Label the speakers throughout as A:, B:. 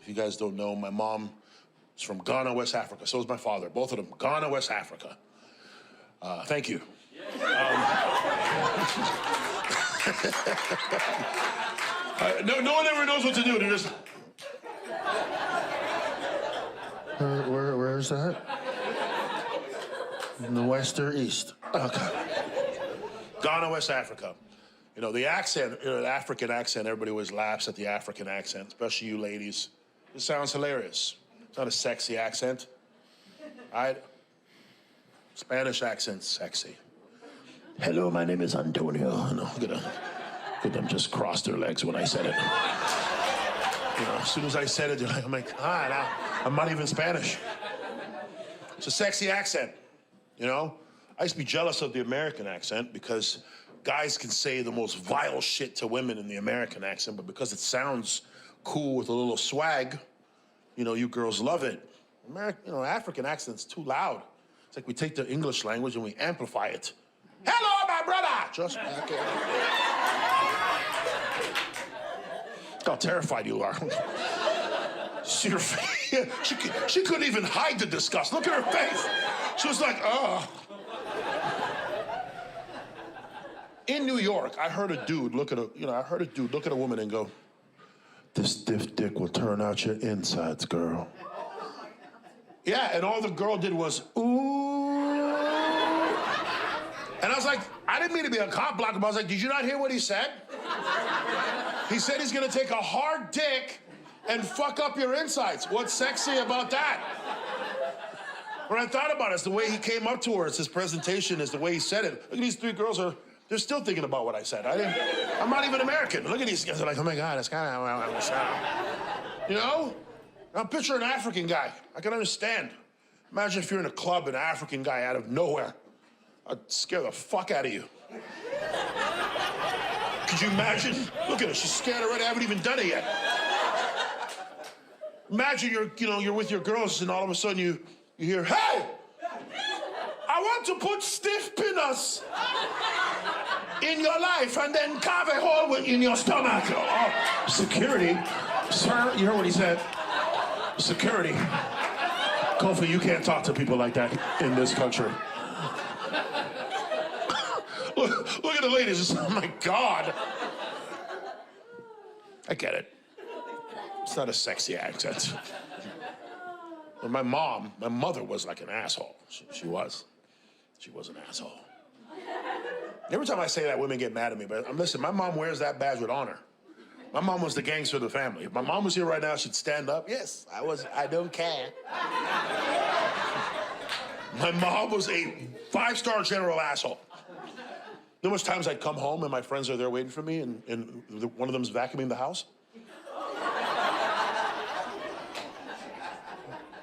A: If you guys don't know, my mom is from Ghana, West Africa. So is my father. Both of them, Ghana, West Africa. Thank you. No one ever knows what to do. They're just... Where's that? In the west or east? Okay. Ghana, West Africa. You know, the accent, the African accent, everybody always laughs at the African accent, especially you ladies. It sounds hilarious. It's not a sexy accent. Spanish accent's sexy. Hello, my name is Antonio. No, look at them just crossed their legs when I said it. You know, as soon as I said it, they're like, I'm like, I'm not even Spanish. It's a sexy accent, you know? I used to be jealous of the American accent because guys can say the most vile shit to women in the American accent, but because it sounds cool with a little swag, you know, you girls love it. African accent's too loud. It's like we take the English language and we amplify it. Hello, my brother! Just okay. Look how terrified you are. See her face? She couldn't even hide the disgust. Look at her face. She was like, oh. In New York, I heard a dude look at a woman and go, this stiff dick will turn out your insides, girl. Yeah, and all the girl did was, ooh. And I was like, I didn't mean to be a cop blocker, but I was like, did you not hear what he said? He said he's gonna take a hard dick and fuck up your insides. What's sexy about that? When I thought about it, it's the way he came up to her, it's his presentation, it's the way he said it. Look at these three girls, they're still thinking about what I said. I'm not even American. Look at these guys, they're like, oh my God, it's kind of, you know? Now picture an African guy. I can understand. Imagine if you're in a club and an African guy out of nowhere. I'd scare the fuck out of you. Could you imagine? Look at her, she's scared already, I haven't even done it yet. Imagine you're with your girls and all of a sudden you hear, hey! I want to put stiff pinners in your life and then carve a hole in your stomach. Oh, security. Sir, you heard what he said. Security. Kofi, you can't talk to people like that in this country. Look at the ladies. Oh my God. I get it. It's not a sexy accent. But my mother was like an asshole. She was. She was an asshole. Every time I say that, women get mad at me. But listen, my mom wears that badge with honor. My mom was the gangster of the family. If my mom was here right now, she'd stand up. Yes, I don't care. My mom was a 5-star general asshole. You know how much times I'd come home and my friends are there waiting for me and one of them's vacuuming the house?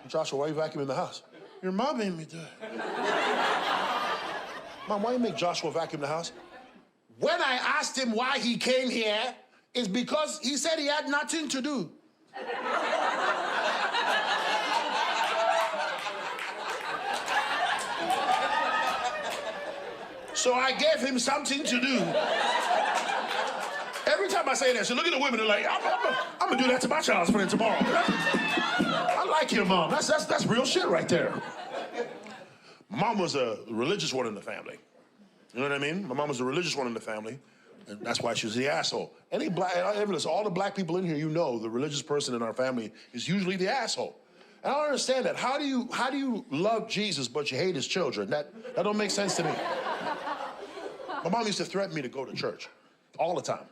A: Joshua, why are you vacuuming the house? Your mom made me do it. Mom, why you make Joshua vacuum the house? When I asked him why he came here, it's because he said he had nothing to do. So I gave him something to do. Every time I say that, so look at the women, they're like, I'm gonna do that to my child's friend tomorrow. I like your mom. That's real shit right there. Mom was a religious one in the family. You know what I mean? My mom was a religious one in the family, and that's why she was the asshole. All the black people in here, you know, the religious person in our family is usually the asshole. And I don't understand that. How do you love Jesus but you hate his children? That don't make sense to me. My mom used to threaten me to go to church all the time.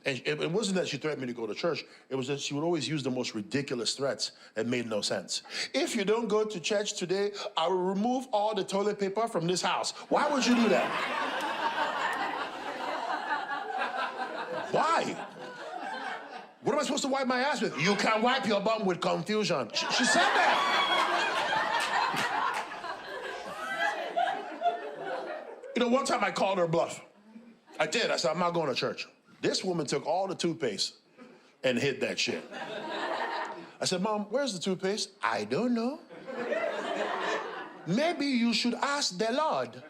A: And it wasn't that she threatened me to go to church. It was that she would always use the most ridiculous threats that made no sense. If you don't go to church today, I will remove all the toilet paper from this house. Why would you do that? Why? What am I supposed to wipe my ass with? You can wipe your bum with confusion. She said that. You know, one time I called her bluff. I did. I said, I'm not going to church. This woman took all the toothpaste and hid that shit. I said, Mom, where's the toothpaste? I don't know. Maybe you should ask the Lord.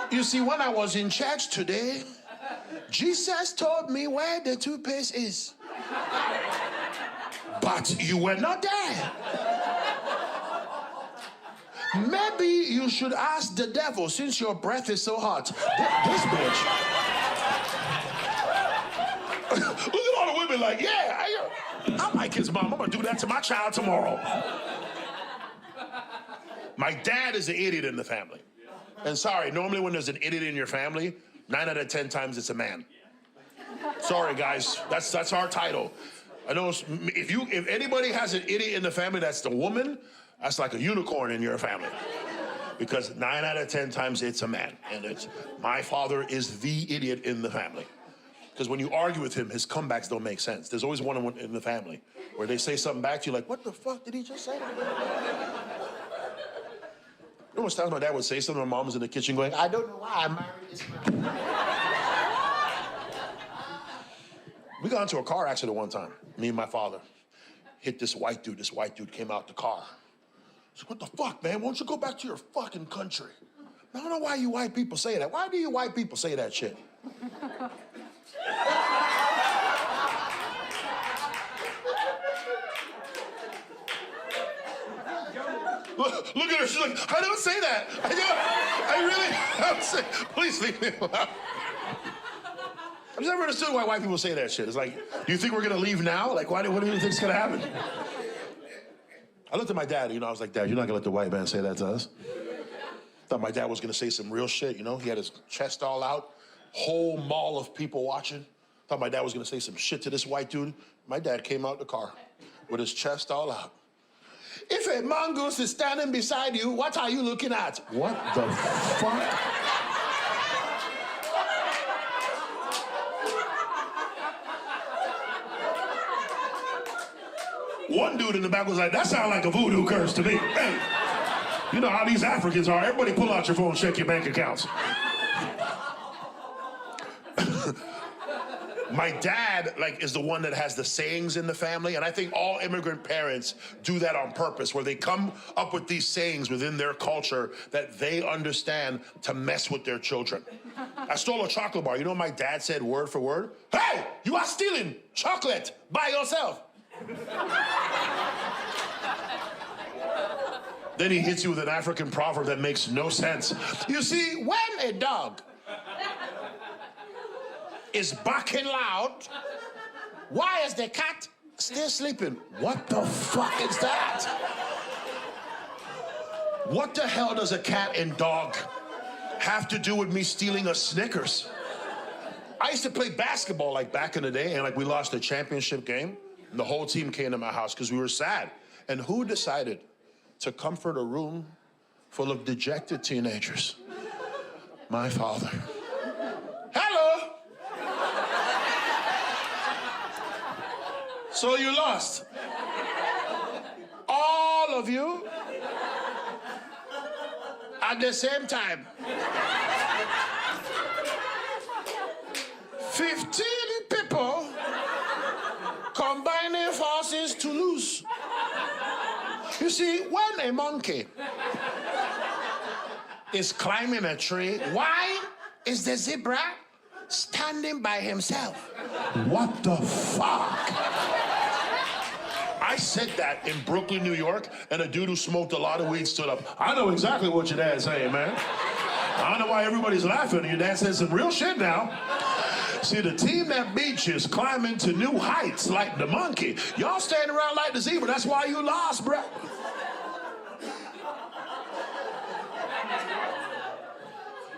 A: You see, when I was in church today, Jesus told me where the toothpaste is. But you were not there. Maybe you should ask the devil since your breath is so hot. This bitch. Look at all the women like, yeah, I'm my kid's mom. I'm gonna do that to my child tomorrow. My dad is the idiot in the family. And sorry, normally when there's an idiot in your family, 9 out of 10 times it's a man. Sorry, guys, that's our title. I know if anybody has an idiot in the family, that's the woman. That's like a unicorn in your family. Because 9 out of 10 times it's a man. And it's, my father is the idiot in the family. Because when you argue with him, his comebacks don't make sense. There's always one in the family where they say something back to you like, what the fuck did he just say to me? You know, most times my dad would say something, my mom was in the kitchen going, I don't know why I married this man. We got into a car accident one time, me and my father. Hit this white dude. This white dude came out the car. I said, what the fuck, man? Why don't you go back to your fucking country? I don't know why you white people say that. Why do you white people say that shit? Look at her. She's like, I don't say that. I really don't say. Please leave me alone. I've never understood why white people say that shit. It's like, do you think we're gonna leave now? Like, what do you think's gonna happen? I looked at my dad, you know, I was like, Dad, you're not gonna let the white man say that to us. Thought my dad was gonna say some real shit, you know? He had his chest all out, whole mall of people watching. Thought my dad was gonna say some shit to this white dude. My dad came out the car with his chest all out. If a mongoose is standing beside you, what are you looking at? What the fuck? One dude in the back was like, that sounds like a voodoo curse to me. Hey, you know how these Africans are. Everybody pull out your phone, check your bank accounts. My dad, like, is the one that has the sayings in the family, and I think all immigrant parents do that on purpose, where they come up with these sayings within their culture that they understand to mess with their children. I stole a chocolate bar. You know what my dad said word for word? Hey, you are stealing chocolate by yourself. Then he hits you with an African proverb that makes no sense. You see, when a dog is barking loud, why is the cat still sleeping? What the fuck is that? What the hell does a cat and dog have to do with me stealing a Snickers? I used to play basketball like back in the day, and like we lost a championship game, and the whole team came to my house because we were sad. And who decided to comfort a room full of dejected teenagers? My father. Hello. So you lost. All of you at the same time. 15 people combining forces to lose. You see, when a monkey is climbing a tree, why is the zebra standing by himself? What the fuck? I said that in Brooklyn, New York, and a dude who smoked a lot of weed stood up. I know exactly what your dad's saying, man. I don't know why everybody's laughing. Your dad said some real shit now. See, the team that beat you is climbing to new heights like the monkey. Y'all standing around like the zebra. That's why you lost, bro.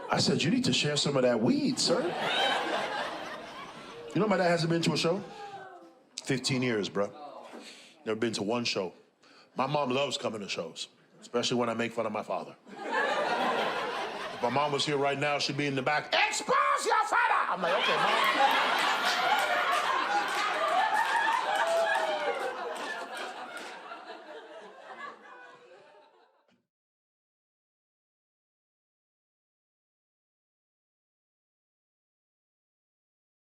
A: I said, you need to share some of that weed, sir. You know my dad hasn't been to a show? 15 years, bro. Never been to one show. My mom loves coming to shows, especially when I make fun of my father. If my mom was here right now, she'd be in the back, expose your father! I'm like, okay, Mom.